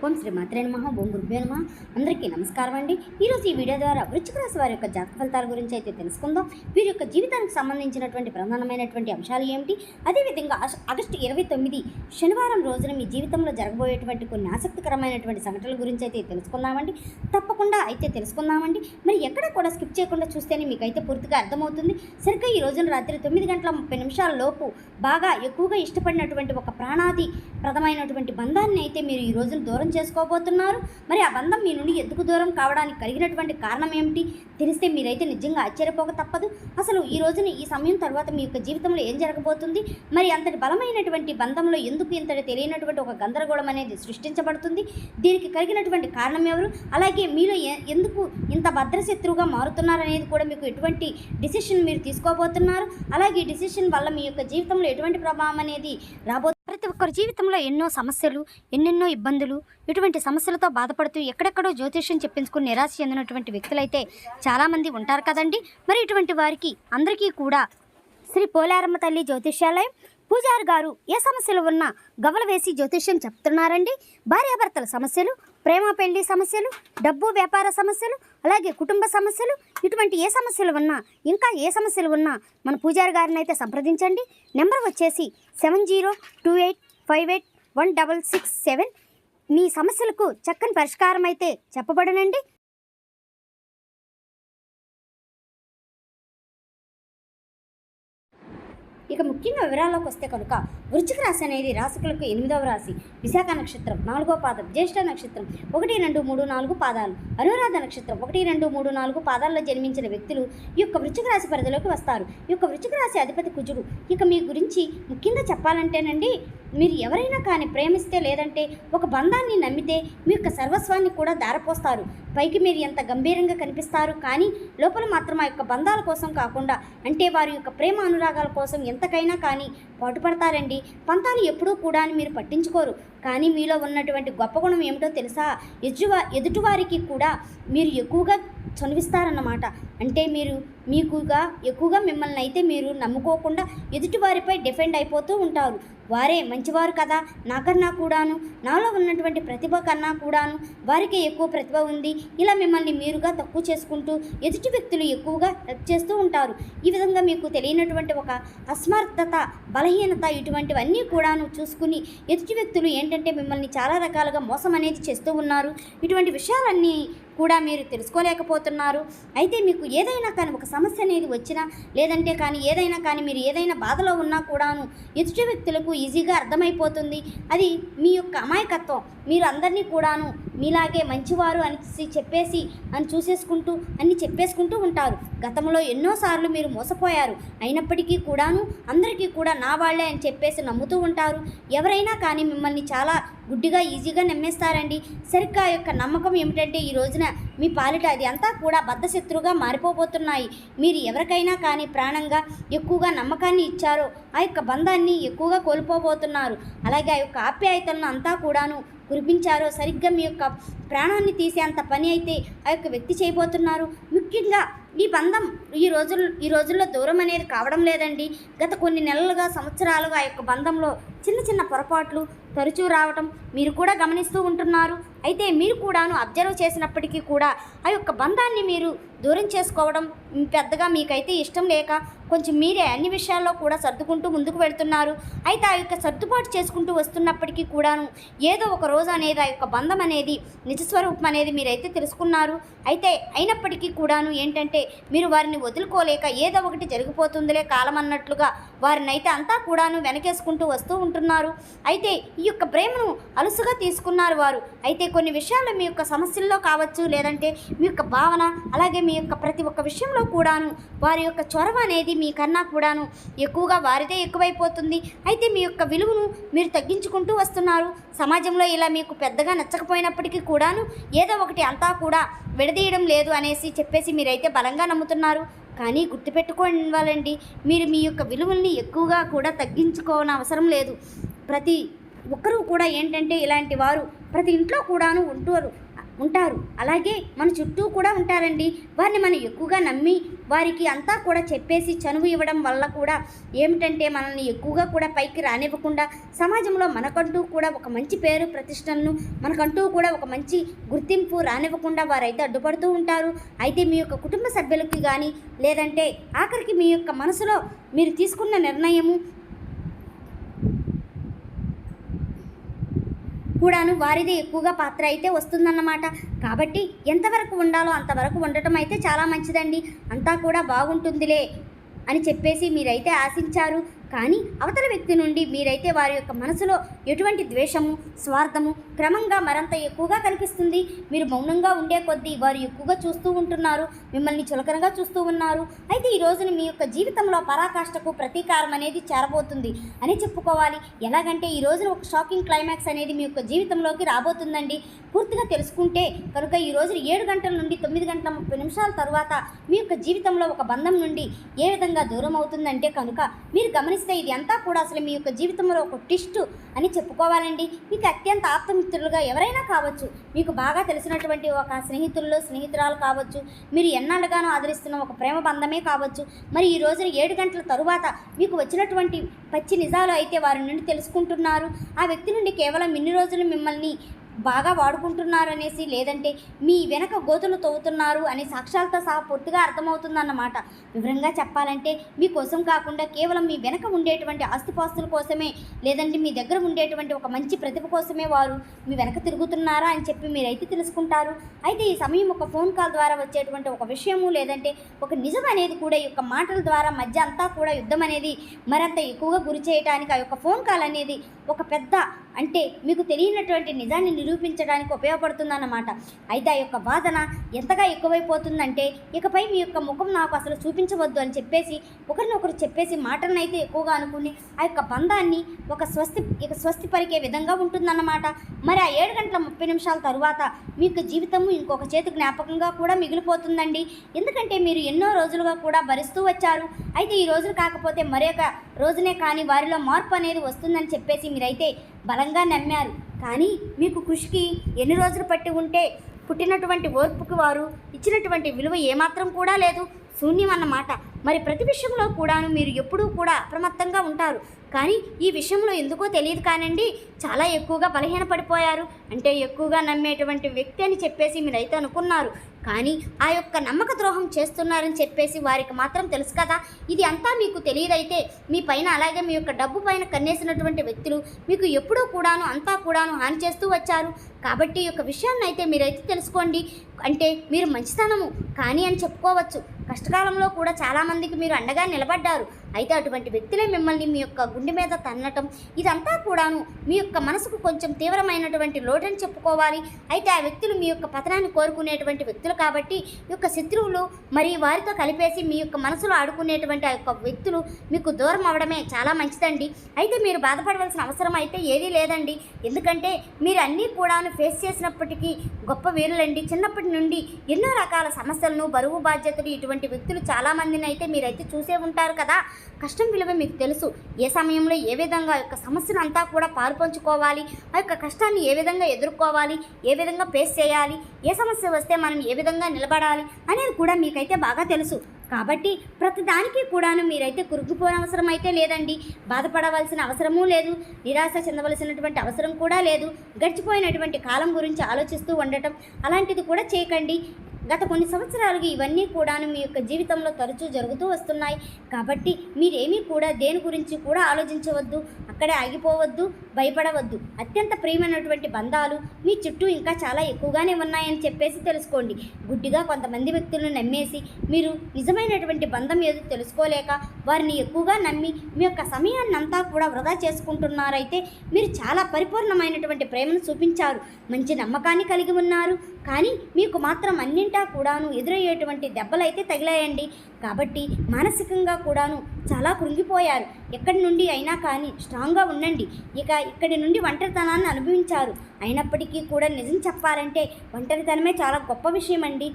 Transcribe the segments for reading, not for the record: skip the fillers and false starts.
ఓం శ్రీ మాత్రే నమః. ఓం గురుభ్యో నమః. అందరికీ నమస్కారం అండి. ఈరోజు ఈ వీడియో ద్వారా వృశ్చిక రాశి వారి యొక్క జాతక ఫలితాల గురించి అయితే తెలుసుకుందాం. వీరి యొక్క జీవితానికి సంబంధించినటువంటి ప్రధానమైనటువంటి అంశాలు ఏమిటి, అదేవిధంగా ఆగస్టు 29 శనివారం రోజున మీ జీవితంలో జరగబోయేటువంటి కొన్ని ఆసక్తికరమైనటువంటి సంఘటనల గురించి అయితే తెలుసుకుందామండి. తప్పకుండా అయితే తెలుసుకుందామండి. మరి ఎక్కడ కూడా స్కిప్ చేయకుండా చూస్తేనే మీకైతే పూర్తిగా అర్థమవుతుంది. సరిగ్గా ఈ రోజున రాత్రి 9:30 లోపు బాగా ఎక్కువగా ఇష్టపడినటువంటి ఒక ప్రాణాది ప్రదమైనటువంటి బంధాన్ని అయితే మీరు ఈ రోజున దూరం చేసుకోబోతున్నారు. మరి ఆ బంధం మీ నుండి ఎందుకు దూరం కావడానికి కలిగినటువంటి కారణం ఏమిటి తెలిస్తే మీరైతే నిజంగా ఆశ్చర్యపోక తప్పదు. అసలు ఈ రోజున ఈ సమయం తర్వాత మీ యొక్క జీవితంలో ఏం జరగబోతుంది, మరి అంతటి బలమైనటువంటి బంధంలో ఎందుకు ఇంతటి తెలియనటువంటి ఒక గందరగోళం అనేది సృష్టించబడుతుంది, దీనికి కలిగినటువంటి కారణం ఎవరు, అలాగే మీలో ఎందుకు ఇంత భద్రశత్రువుగా మారుతున్నారనేది కూడా మీకు ఎటువంటి డిసిషన్ మీరు తీసుకోబోతున్నారు, అలాగే ఈ డిసిషన్ వల్ల మీ యొక్క జీవితంలో ఎటువంటి ప్రభావం అనేది రాబోతుంది. ప్రతి ఒక్కరి జీవితంలో ఎన్నో సమస్యలు, ఎన్నెన్నో ఇబ్బందులు, ఇటువంటి సమస్యలతో బాధపడుతూ ఎక్కడెక్కడో జ్యోతిష్యం చెప్పించుకుని నిరాశ చెందినటువంటి వ్యక్తులైతే చాలామంది ఉంటారు కదండి. మరి ఇటువంటి వారికి అందరికీ కూడా శ్రీ పోలేరమ్మ తల్లి జ్యోతిష్యాలయం పూజారి గారు ఏ సమస్యలు ఉన్నా గవల వేసి జ్యోతిష్యం చెప్తున్నారండి. భార్యాభర్తల సమస్యలు, ప్రేమ పెళ్లి సమస్యలు, డబ్బు వ్యాపార సమస్యలు, అలాగే కుటుంబ సమస్యలు, ఇటువంటి ఏ సమస్యలు ఉన్నా, ఇంకా ఏ సమస్యలు ఉన్నా మన పూజారి గారిని అయితే సంప్రదించండి. నెంబర్ వచ్చేసి 7028581667. మీ సమస్యలకు చక్కని పరిష్కారం అయితే చెప్పబడనండి. ఇక ముఖ్యంగా వివరాల్లోకి వస్తే కనుక వృశ్చిక రాశి అనేది రాశికులకు 8వ రాశి. విశాఖ నక్షత్రం 4వ పాదం, జ్యేష్ఠ నక్షత్రం 1, 2, 3, 4 పాదాలు, అనురాధ నక్షత్రం 1, 2, 3, 4 పాదాల్లో జన్మించిన వ్యక్తులు ఈ యొక్క వృశ్చిక రాశి పరిధిలోకి వస్తారు. ఈ యొక్క వృశ్చిక రాశి అధిపతి కుజుడు. ఇక మీ గురించి ముఖ్యంగా చెప్పాలంటేనండి, మీరు ఎవరైనా కానీ ప్రేమిస్తే లేదంటే ఒక బంధాన్ని నమ్మితే మీ యొక్క సర్వస్వాన్ని కూడా దారపోస్తారు. పైకి మీరు ఎంత గంభీరంగా కనిపిస్తారు, కానీ లోపల మాత్రం ఆ యొక్క బంధాల కోసం కాకుండా, అంటే వారి యొక్క ప్రేమ అనురాగాల కోసం ఎంతకైనా కానీ పాటుపడతారండి. పంతాలు ఎప్పుడూ కూడా మీరు పట్టించుకోరు, కానీ మీలో ఉన్నటువంటి గొప్ప గుణం ఏమిటో తెలుసా, ఎదుటివారికి కూడా మీరు ఎక్కువగా చనువిస్తారన్నమాట. అంటే మీరు ఎక్కువగా మిమ్మల్ని అయితే మీరు నమ్ముకోకుండా ఎదుటివారిపై డిఫెండ్ అయిపోతూ ఉంటారు. వారే మంచివారు కదా, నాకన్నా కూడాను, నాలో ఉన్నటువంటి ప్రతిభ కన్నా కూడాను వారికే ఎక్కువ ప్రతిభ ఉంది, ఇలా మిమ్మల్ని మీరుగా తక్కువ చేసుకుంటూ ఎదుటి వ్యక్తులు ఎక్కువగా హెల్ప్ చేస్తూ ఉంటారు. ఈ విధంగా మీకు తెలియనటువంటి ఒక అసమర్థత, బలహీనత, ఇటువంటివన్నీ కూడాను చూసుకుని ఎదుటి వ్యక్తులు ఏంటంటే మిమ్మల్ని చాలా రకాలుగా మోసం అనేది చేస్తూ ఉన్నారు. ఇటువంటి విషయాలన్నీ కూడా మీరు తెలుసుకోలేకపోతున్నారు. అయితే మీకు ఏదైనా కానీ ఒక సమస్య అనేది వచ్చినా, లేదంటే కానీ ఏదైనా కానీ మీరు ఏదైనా బాధలో ఉన్నా కూడాను ఎదుటి వ్యక్తులకు ఈజీగా అర్థమైపోతుంది. అది మీ యొక్క అమాయకత్వం. మీరు అందరినీ కూడాను మీలాగే మంచివారు అని చెప్పేసుకుంటూ ఉంటారు. గతంలో ఎన్నోసార్లు మీరు మోసపోయారు, అయినప్పటికీ కూడాను అందరికీ కూడా నా వాళ్ళే అని చెప్పేసి నమ్ముతూ ఉంటారు. ఎవరైనా కానీ మిమ్మల్ని చాలా గుడ్డిగా ఈజీగా నమ్మేస్తారండి. సరిగ్గా యొక్క నమ్మకం ఏమిటంటే ఈ రోజున మీ పాలిట అది అంతా కూడా బద్ధశత్రువుగా మారిపోబోతున్నాయి. మీరు ఎవరికైనా కానీ ప్రాణంగా ఎక్కువగా నమ్మకాన్ని ఇచ్చారో ఆ యొక్క బంధాన్ని ఎక్కువగా కోల్పోబోతున్నారు. అలాగే ఆ యొక్క ఆప్యాయతలను అంతా కూడాను కురిపించారో సరిగ్గా మీ యొక్క ప్రాణాన్ని తీసే అంత పని అయితే ఆ యొక్క వ్యక్తి చేయబోతున్నారు. ముఖ్యంగా ఈ బంధం ఈ రోజుల్లో దూరం అనేది కావడం లేదండి. గత కొన్ని నెలలుగా, సంవత్సరాలుగా ఆ యొక్క బంధంలో చిన్న చిన్న పొరపాట్లు తరచూ రావటం మీరు కూడా గమనిస్తూ ఉంటున్నారు. అయితే మీరు కూడాను అబ్జర్వ్ చేసినప్పటికీ కూడా ఆ యొక్క బంధాన్ని మీరు దూరం చేసుకోవడం పెద్దగా మీకైతే ఇష్టం లేక కొంచెం మీరే అన్ని విషయాల్లో కూడా సర్దుకుంటూ ముందుకు వెళ్తున్నారు. అయితే ఆ యొక్క సర్దుబాటు చేసుకుంటూ వస్తున్నప్పటికీ కూడాను ఏదో ఒక రోజు అనేది ఆ యొక్క బంధం అనేది నిజస్వరూపం అనేది మీరైతే తెలుసుకున్నారు. అయితే అయినప్పటికీ కూడాను ఏంటంటే మీరు వారిని వదులుకోలేక ఏదో ఒకటి జరిగిపోతుందిలే కాలం అన్నట్లుగా వారిని అయితే అంతా కూడాను వెనకేసుకుంటూ వస్తూ ఉంటున్నారు. అయితే ఈ యొక్క ప్రేమను అలుసుగా తీసుకున్నారు వారు. అయితే కొన్ని విషయాల్లో మీ యొక్క సమస్యల్లో కావచ్చు, లేదంటే మీ యొక్క భావన, అలాగే మీ యొక్క ప్రతి ఒక్క విషయంలో కూడాను వారి యొక్క చొరవ అనేది మీకన్నా కూడాను ఎక్కువగా వారిదే ఎక్కువైపోతుంది. అయితే మీ యొక్క విలువను మీరు తగ్గించుకుంటూ వస్తున్నారు. సమాజంలో ఇలా మీకు పెద్దగా నచ్చకపోయినప్పటికీ కూడాను ఏదో ఒకటి అంతా కూడా విడదీయడం లేదు అనేసి చెప్పేసి మీరైతే బలంగా నమ్ముతున్నారు. కానీ గుర్తుపెట్టుకోవాలండి, మీరు మీ యొక్క విలువల్ని ఎక్కువగా కూడా తగ్గించుకోని అవసరం లేదు. ప్రతి ఒక్కరూ కూడా ఏంటంటే ఇలాంటి వారు ప్రతి ఇంట్లో కూడాను ఉంటారు. ఉంటారు. అలాగే మన చుట్టూ కూడా ఉంటారండి. వారిని మనం ఎక్కువగా నమ్మి వారికి అంతా కూడా చెప్పేసి చనువు ఇవ్వడం వల్ల కూడా ఏమిటంటే మనల్ని ఎక్కువగా కూడా పైకి రానివ్వకుండా సమాజంలో మనకంటూ కూడా ఒక మంచి పేరు ప్రతిష్టలను మనకంటూ కూడా ఒక మంచి గుర్తింపు రానివ్వకుండా వారైతే అడ్డుపడుతూ ఉంటారు. అయితే మీ యొక్క కుటుంబ సభ్యులకి కానీ లేదంటే ఆఖరికి మీ యొక్క మనసులో మీరు తీసుకున్న నిర్ణయము కూడాను వారిదే ఎక్కువగా పాత్ర అయితే వస్తుందన్నమాట. కాబట్టి ఎంతవరకు ఉండాలో అంతవరకు ఉండటం అయితే చాలా మంచిదండి. అంతా కూడా బాగుంటుందిలే అని చెప్పేసి మీరైతే ఆశించారు. కానీ అవతల వ్యక్తి నుండి మీరైతే వారి యొక్క మనసులో ఎటువంటి ద్వేషము, స్వార్థము క్రమంగా మరింత ఎక్కువగా కనిపిస్తుంది. మీరు మౌనంగా ఉండే కొద్దీ వారు ఎక్కువగా చూస్తూ ఉంటున్నారు, మిమ్మల్ని చులకనగా చూస్తూ ఉన్నారు. అయితే ఈ రోజున మీ యొక్క జీవితంలో పరాకాష్ఠకు ప్రతీకారం అనేది చేరబోతుంది అని చెప్పుకోవాలి. ఎలాగంటే ఈ రోజున ఒక షాకింగ్ క్లైమాక్స్ అనేది మీ యొక్క జీవితంలోకి రాబోతుందండి. పూర్తిగా తెలుసుకుంటే కనుక ఈ రోజు 7 గంటల నుండి 9 గంటల 30 నిమిషాల తర్వాత మీ యొక్క జీవితంలో ఒక బంధం నుండి ఏ విధంగా దూరం అవుతుందంటే కనుక మీరు గమనిస్తే ఇది అంతా కూడా అసలు మీ యొక్క జీవితంలో ఒక ట్విస్ట్ అని చెప్పుకోవాలండి. మీకు అత్యంత ఆప్తమిత్రులుగా ఎవరైనా కావచ్చు, మీకు బాగా తెలిసినటువంటి ఒక స్నేహితురాలు కావచ్చు, మీరు ఎన్నాళ్ళుగానో ఆదరిస్తున్న ఒక ప్రేమ బంధమే కావచ్చు. మరి ఈ రోజున 7 గంటల తరువాత మీకు వచ్చినటువంటి పచ్చి నిజాలు అయితే వారి నుండి తెలుసుకుంటున్నారు. ఆ వ్యక్తి నుండి కేవలం ఇన్ని రోజులు మిమ్మల్ని బాగా వాడుకుంటున్నారు అనేసి, లేదంటే మీ వెనక గోతులు తవ్వుతున్నారు అనే సాక్ష్యాలతో సహా పూర్తిగా అర్థమవుతుందన్నమాట. వివరంగా చెప్పాలంటే మీకోసం కాకుండా కేవలం మీ వెనక ఉండేటువంటి ఆస్తిపాస్తుల కోసమే, లేదంటే మీ దగ్గర ఉండేటువంటి ఒక మంచి ప్రతిభ కోసమే వారు మీ వెనక తిరుగుతున్నారా అని చెప్పి మీరైతే తెలుసుకుంటారు. అయితే ఈ సమయం ఒక ఫోన్ కాల్ ద్వారా వచ్చేటువంటి ఒక విషయము, లేదంటే ఒక నిజం అనేది కూడా ఈ యొక్క మాటల ద్వారా మధ్య అంతా కూడా యుద్ధం అనేది మరింత ఎక్కువగా గురి చేయడానికి ఆ యొక్క ఫోన్ కాల్ అనేది ఒక పెద్ద అంటే మీకు తెలియనటువంటి నిజాన్ని నిరూపించడానికి ఉపయోగపడుతుందన్నమాట. అయితే ఆ యొక్క వాదన ఎంతగా ఎక్కువైపోతుందంటే ఇకపై మీ యొక్క ముఖం నాకు అసలు చూపించవద్దు అని చెప్పేసి ఒకరినొకరు చెప్పేసి మాటలను అయితే ఎక్కువగా అనుకుని ఆ యొక్క బంధాన్ని ఒక స్వస్తి పలికే విధంగా ఉంటుందన్నమాట. మరి ఆ 7 గంటల 30 నిమిషాల తరువాత మీ యొక్క జీవితము ఇంకొక చేతి జ్ఞాపకంగా కూడా మిగిలిపోతుందండి. ఎందుకంటే మీరు ఎన్నో రోజులుగా కూడా భరిస్తూ వచ్చారు. అయితే ఈ రోజులు కాకపోతే మరొక రోజునే కానీ వారిలో మార్పు అనేది వస్తుందని చెప్పేసి మీరైతే బలంగా నమ్మారు. కానీ మీకు కృషికి ఎన్ని రోజులు పట్టి ఉంటే పుట్టినటువంటి ఓర్పుకి వారు ఇచ్చినటువంటి విలువ ఏమాత్రం కూడా లేదు, శూన్యం అన్నమాట. మరి ప్రతి విషయంలో కూడాను మీరు ఎప్పుడూ కూడా అప్రమత్తంగా ఉంటారు. కానీ ఈ విషయంలో ఎందుకో తెలియదు కానండి చాలా ఎక్కువగా బలహీనపడిపోయారు. అంటే ఎక్కువగా నమ్మేటువంటి వ్యక్తి అని చెప్పేసి మీరైతే అనుకున్నారు. కానీ ఆ యొక్క నమ్మక ద్రోహం చేస్తున్నారని చెప్పేసి వారికి మాత్రం తెలుసు కదా. ఇది అంతా మీకు తెలియదైతే మీ పైన అలాగే మీ యొక్క డబ్బు పైన కన్నేసినటువంటి వ్యక్తులు మీకు ఎప్పుడూ కూడాను అంతా కూడాను హాని చేస్తూ వచ్చారు. కాబట్టి ఈ యొక్క విషయాన్ని అయితే మీరైతే తెలుసుకోండి. అంటే మీరు మంచితనము కానీ అని చెప్పుకోవచ్చు. కష్టకాలంలో కూడా చాలామందికి మీరు అండగా నిలబడ్డారు. అయితే అటువంటి వ్యక్తులే మిమ్మల్ని మీ యొక్క గుండె మీద తన్నటం ఇదంతా కూడాను మీ యొక్క మనసుకు కొంచెం తీవ్రమైనటువంటి లోటని చెప్పుకోవాలి. అయితే ఆ వ్యక్తులు మీ యొక్క పతనాన్ని కోరుకునేటువంటి వ్యక్తులు కాబట్టి ఈ యొక్క శత్రువులు మరి వారితో కలిపేసి మీ యొక్క మనసులో ఆడుకునేటువంటి ఆ యొక్క వ్యక్తులు మీకు దూరం అవడమే చాలా మంచిదండి. అయితే మీరు బాధపడవలసిన అవసరం అయితే ఏదీ లేదండి. ఎందుకంటే మీరు అన్నీ కూడాను ఫేస్ చేసినప్పటికీ గొప్ప వీరులండి. చిన్నప్పటి నుండి ఎన్నో రకాల సమస్యలను బరువు బాధ్యతలు ఇటువంటి వ్యక్తులు చాలామందిని అయితే మీరైతే చూసే ఉంటారు కదా. కష్టం విలువ మీకు తెలుసు. ఏ సమయంలో ఏ విధంగా ఆ యొక్క సమస్యను అంతా కూడా పాలుపంచుకోవాలి, ఆ యొక్క కష్టాన్ని ఏ విధంగా ఎదుర్కోవాలి, ఏ విధంగా ఫేస్ చేయాలి, ఏ సమస్య వస్తే మనం ఏ విధంగా నిలబడాలి అనేది కూడా మీకైతే బాగా తెలుసు. కాబట్టి ప్రతిదానికి కూడాను మీరైతే కురుకుపోయిన అవసరం అయితే లేదండి. బాధపడవలసిన అవసరమూ లేదు, నిరాశ చెందవలసినటువంటి అవసరం కూడా లేదు. గడిచిపోయినటువంటి కాలం గురించి ఆలోచిస్తూ ఉండటం అలాంటిది కూడా చేయకండి. గత కొన్ని సంవత్సరాలుగా ఇవన్నీ కూడాను మీ యొక్క జీవితంలో తరచూ జరుగుతూ వస్తున్నాయి. కాబట్టి మీరేమీ కూడా దేని గురించి కూడా ఆలోచించవద్దు, అక్కడే ఆగిపోవద్దు, భయపడవద్దు. అత్యంత ప్రియమైనటువంటి బంధాలు మీ చుట్టూ ఇంకా చాలా ఎక్కువగానే ఉన్నాయని చెప్పేసి తెలుసుకోండి. గుడ్డిగా కొంతమంది వ్యక్తులను నమ్మేసి మీరు నిజమైనటువంటి బంధం ఏదో తెలుసుకోలేక వారిని ఎక్కువగా నమ్మి మీ యొక్క సమయాన్ని అంతా కూడా వృధా చేసుకుంటున్నారైతే మీరు చాలా పరిపూర్ణమైనటువంటి ప్రేమను చూపించారు, మంచి నమ్మకాన్ని కలిగి ఉన్నారు. కానీ మీకు మాత్రం అన్నింటా కూడాను ఎదురయ్యేటువంటి దెబ్బలైతే తగిలాయండి. కాబట్టి మానసికంగా కూడాను చాలా కృంగిపోయారు. ఎక్కడి నుండి అయినా కానీ స్ట్రాంగ్గా ఉండండి. ఇక్కడి నుండి ఒంటరితనాన్ని అనుభవించారు. అయినప్పటికీ కూడా నిజం చెప్పాలంటే ఒంటరితనమే చాలా గొప్ప విషయం అండి.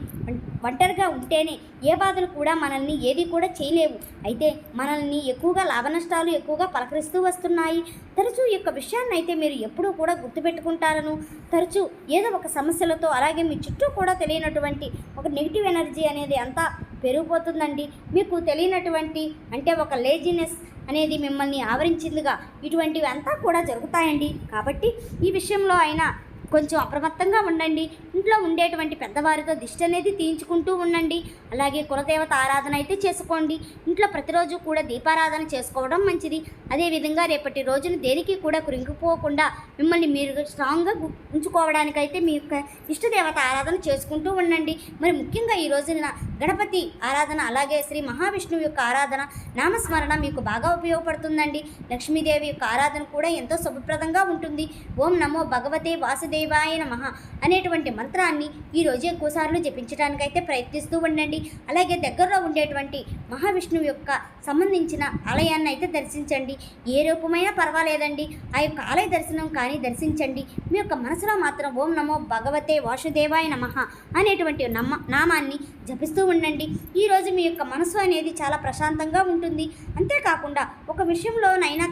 ఒంటరిగా ఉంటేనే ఏ బాధలు కూడా మనల్ని ఏది కూడా చేయలేవు. అయితే మనల్ని ఎక్కువగా లాభ నష్టాలు ఎక్కువగా పలకరిస్తూ వస్తున్నాయి. తరచూ ఈ యొక్క విషయాన్ని అయితే మీరు ఎప్పుడూ కూడా గుర్తుపెట్టుకుంటారను, తరచూ ఏదో ఒక సమస్యలతో అలాగే మీ చుట్టూ కూడా తెలియనటువంటి ఒక నెగిటివ్ ఎనర్జీ అనేది అంతా పెరిగిపోతుందండి. మీకు తెలియనటువంటి అంటే ఒక లేజినెస్ అనేది మిమ్మల్ని ఆవరించిందిగా ఇటువంటివి అంతా కూడా జరుగుతాయండి. కాబట్టి ఈ విషయంలో అయినా కొంచెం అప్రమత్తంగా ఉండండి. ఇంట్లో ఉండేటువంటి పెద్దవారితో దిష్టి అనేది తీయించుకుంటూ ఉండండి. అలాగే కులదేవత ఆరాధన అయితే చేసుకోండి. ఇంట్లో ప్రతిరోజు కూడా దీపారాధన చేసుకోవడం మంచిది. అదేవిధంగా రేపటి రోజున దేనికి కూడా కృంగిపోకుండా మిమ్మల్ని మీరు స్ట్రాంగ్గా ఉంచుకోవడానికైతే మీ యొక్క ఇష్టదేవత ఆరాధన చేసుకుంటూ ఉండండి. మరి ముఖ్యంగా ఈ రోజున గణపతి ఆరాధన అలాగే శ్రీ మహావిష్ణువు యొక్క ఆరాధన నామస్మరణ మీకు బాగా ఉపయోగపడుతుందండి. లక్ష్మీదేవి యొక్క ఆరాధన కూడా ఎంతో శుభప్రదంగా ఉంటుంది. ఓం నమో భగవతే వాసుదేవాయ నమః అనేటువంటి మంత్రాన్ని ఈరోజు ఎక్కువసార్లు జపించడానికైతే ప్రయత్నిస్తూ ఉండండి. అలాగే దగ్గరలో ఉండేటువంటి మహావిష్ణువు యొక్క సంబంధించిన ఆలయాన్ని అయితే దర్శించండి. ఏ రూపమైనా పర్వాలేదండి, ఆ యొక్క ఆలయ దర్శనం కానీ దర్శించండి. మీ యొక్క మనసులో మాత్రం ఓం నమో భగవతే వాసుదేవాయ నమః అనేటువంటి నామాన్ని జపిస్తూ ఉండండి. ఈరోజు మీ యొక్క మనసు అనేది చాలా ప్రశాంతంగా ఉంటుంది. అంతేకాకుండా ఒక విషయంలోనైనా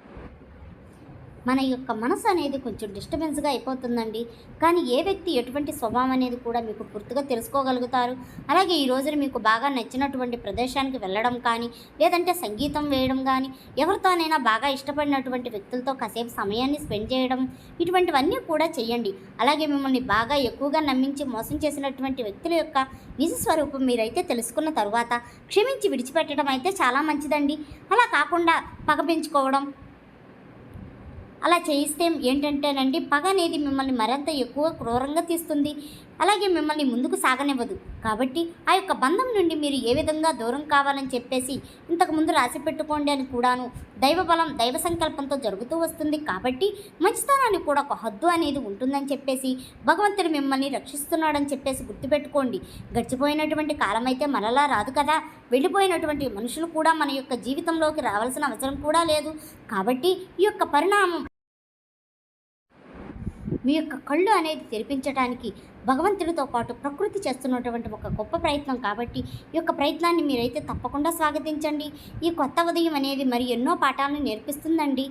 మన యొక్క మనసు అనేది కొంచెం డిస్టర్బెన్స్గా అయిపోతుందండి. కానీ ఏ వ్యక్తి ఎటువంటి స్వభావం అనేది కూడా మీకు పూర్తిగా తెలుసుకోగలుగుతారు. అలాగే ఈ రోజున మీకు బాగా నచ్చినటువంటి ప్రదేశానికి వెళ్ళడం కానీ, లేదంటే సంగీతం వేయడం కానీ, ఎవరితోనైనా బాగా ఇష్టపడినటువంటి వ్యక్తులతో కాసేపు సమయాన్ని స్పెండ్ చేయడం, ఇటువంటివన్నీ కూడా చేయండి. అలాగే మిమ్మల్ని బాగా ఎక్కువగా నమ్మించి మోసం చేసినటువంటి వ్యక్తుల యొక్క నిజ స్వరూపం మీరైతే తెలుసుకున్న తరువాత క్షమించి విడిచిపెట్టడం అయితే చాలా మంచిదండి. అలా కాకుండా పగ పెంచుకోవడం అలా చేయిస్తే ఏంటంటేనండి, పగ అనేది మిమ్మల్ని మరింత ఎక్కువ క్రూరంగా తీస్తుంది. అలాగే మిమ్మల్ని ముందుకు సాగనివ్వదు. కాబట్టి ఆ యొక్క బంధం నుండి మీరు ఏ విధంగా దూరం కావాలని చెప్పేసి ఇంతకుముందు రాసి పెట్టుకోండి అని కూడాను దైవబలం దైవ సంకల్పంతో జరుగుతూ వస్తుంది. కాబట్టి మంచితనానికి కూడా ఒక హద్దు అనేది ఉంటుందని చెప్పేసి భగవంతుడు మిమ్మల్ని రక్షిస్తున్నాడని చెప్పేసి గుర్తుపెట్టుకోండి. గడిచిపోయినటువంటి కాలం అయితే మరలా రాదు కదా. వెళ్ళిపోయినటువంటి మనుషులు కూడా మన యొక్క జీవితంలోకి రావాల్సిన అవసరం కూడా లేదు. కాబట్టి ఈ యొక్క పరిణామం మీ యొక్క కళ్ళు అనేది తెరిపించడానికి భగవంతుడితో పాటు ప్రకృతి చేస్తున్నటువంటి ఒక గొప్ప ప్రయత్నం. కాబట్టి ఈ యొక్క ప్రయత్నాన్ని మీరైతే తప్పకుండా స్వాగతించండి. ఈ కొత్త ఉదయం అనేది మరి ఎన్నో పాఠాలను నేర్పిస్తుందండి.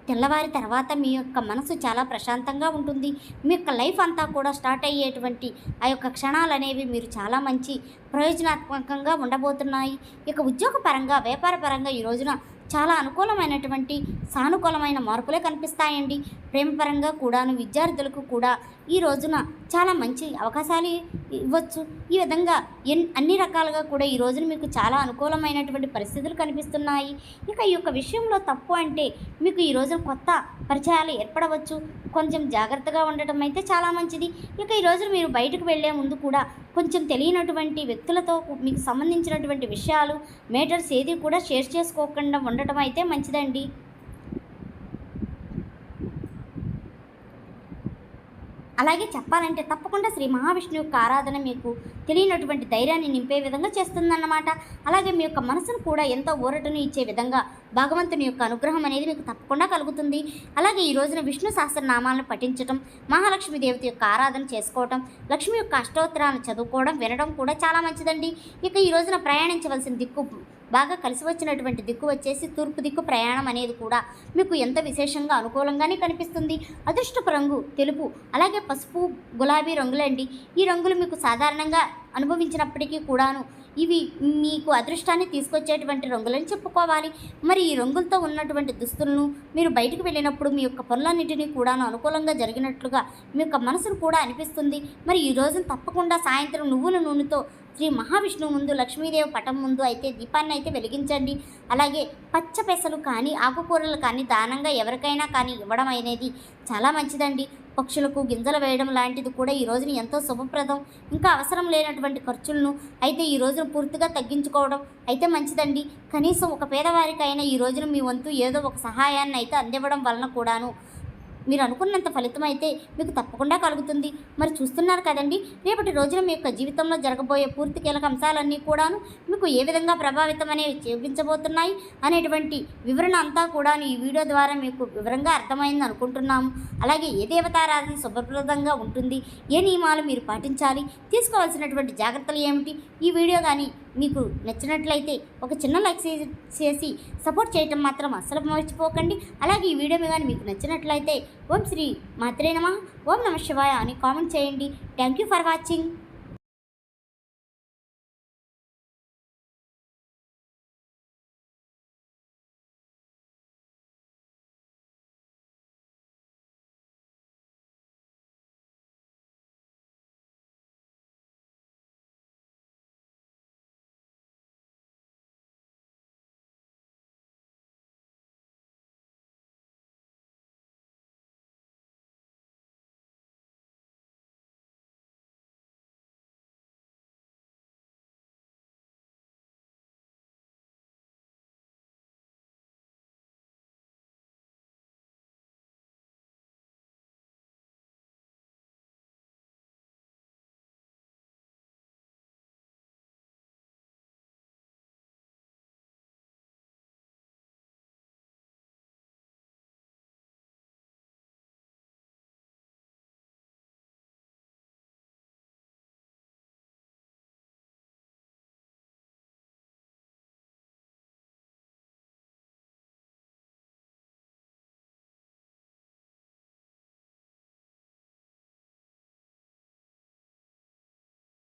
తెల్లవారి తర్వాత మీ యొక్క మనసు చాలా ప్రశాంతంగా ఉంటుంది. మీ యొక్క లైఫ్ అంతా కూడా స్టార్ట్ అయ్యేటువంటి ఆ యొక్క క్షణాలు అనేవి మీరు చాలా మంచి ప్రయోజనాత్మకంగా ఉండబోతున్నాయి. ఇక ఉద్యోగపరంగా వ్యాపారపరంగా ఈ రోజున చాలా అనుకూలమైనటువంటి సానుకూలమైన మార్పులే కనిపిస్తాయండి. ప్రేమపరంగా కూడాను విద్యార్థులకు కూడా ఈ రోజున చాలా మంచి అవకాశాలు ఇవ్వచ్చు. ఈ విధంగా అన్ని రకాలుగా కూడా ఈ రోజున మీకు చాలా అనుకూలమైనటువంటి పరిస్థితులు కనిపిస్తున్నాయి. ఇక ఈ యొక్క విషయంలో తప్పు అంటే మీకు ఈ రోజున కొత్త పరిచయాలు ఏర్పడవచ్చు. కొంచెం జాగ్రత్తగా ఉండటం అయితే చాలా మంచిది. ఇక ఈ రోజున మీరు బయటకు వెళ్ళే ముందు కూడా కొంచెం తెలియనటువంటి వ్యక్తులతో మీకు సంబంధించినటువంటి విషయాలు మేటర్స్ ఏది కూడా షేర్ చేసుకోకుండా ఉండటం అయితే మంచిదండి. అలాగే చెప్పాలంటే తప్పకుండా శ్రీ మహావిష్ణువు యొక్క ఆరాధన మీకు తెలియనటువంటి ధైర్యాన్ని నింపే విధంగా చేస్తుందన్నమాట. అలాగే మీ యొక్క మనసును కూడా ఎంతో ఊరటను ఇచ్చే విధంగా భగవంతుని యొక్క అనుగ్రహం అనేది మీకు తప్పకుండా కలుగుతుంది. అలాగే ఈ రోజున విష్ణు సహస్రనామాలను పఠించడం, మహాలక్ష్మి దేవత యొక్క ఆరాధన చేసుకోవడం, లక్ష్మి యొక్క అష్టోత్తరాలను చదువుకోవడం, వినడం కూడా చాలా మంచిదండి. ఇక ఈ రోజున ప్రయాణించవలసిన దిక్కు బాగా కలిసి వచ్చినటువంటి దిక్కు వచ్చేసి తూర్పు దిక్కు ప్రయాణం అనేది కూడా మీకు ఎంత విశేషంగా అనుకూలంగానే కనిపిస్తుంది. అదృష్టపు రంగు తెలుపు, అలాగే పసుపు గులాబీ రంగులండి. ఈ రంగులు మీకు సాధారణంగా అనుభవించినప్పటికీ కూడాను ఇవి మీకు అదృష్టాన్ని తీసుకొచ్చేటువంటి రంగులని చెప్పుకోవాలి. మరి ఈ రంగులతో ఉన్నటువంటి దుస్తులను మీరు బయటకు వెళ్ళినప్పుడు మీ యొక్క పనులన్నింటినీ కూడాను అనుకూలంగా జరిగినట్లుగా మీ యొక్క మనసును కూడా అనిపిస్తుంది. మరి ఈ రోజున తప్పకుండా సాయంత్రం నువ్వుల నూనెతో శ్రీ మహావిష్ణువు ముందు లక్ష్మీదేవి పటం ముందు అయితే దీపాన్ని అయితే వెలిగించండి. అలాగే పచ్చ పెసలు కానీ ఆకుకూరలు కానీ దానంగా ఎవరికైనా కానీ ఇవ్వడం అనేది చాలా మంచిదండి. పక్షులకు గింజలు వేయడం లాంటిది కూడా ఈ రోజున ఎంతో శుభప్రదం. ఇంకా అవసరం లేనటువంటి ఖర్చులను అయితే ఈ రోజున పూర్తిగా తగ్గించుకోవడం అయితే మంచిదండి. కనీసం ఒక పేదవారికైనా ఈ రోజున మీ వంతు ఏదో ఒక సహాయాన్ని అయితే అందివ్వడం వలన కూడాను మీరు అనుకున్నంత ఫలితం అయితే మీకు తప్పకుండా కలుగుతుంది. మరి చూస్తున్నారు కదండి, రేపటి రోజున మీ యొక్క జీవితంలో జరగబోయే పూర్తి కీలక అంశాలన్నీ కూడాను మీకు ఏ విధంగా ప్రభావితం అనేవి చూపించబోతున్నాయి అనేటువంటి వివరణ అంతా కూడా ఈ వీడియో ద్వారా మీకు వివరంగా అర్థమైంది అనుకుంటున్నాము. అలాగే ఏ దేవతారాధన శుభప్రదంగా ఉంటుంది, ఏ నియమాలు మీరు పాటించాలి, తీసుకోవాల్సినటువంటి జాగ్రత్తలు ఏమిటి, ఈ వీడియో కానీ మీకు నచ్చినట్లయితే ఒక చిన్న లైక్ చేసి సపోర్ట్ చేయటం మాత్రం అస్సలు మర్చిపోకండి. అలాగే ఈ వీడియో కానీ మీకు నచ్చినట్లయితే ఓం శ్రీ మాత్రే నమః, ఓం నమః శివాయ అని కామెంట్ చేయండి. Thank you for watching.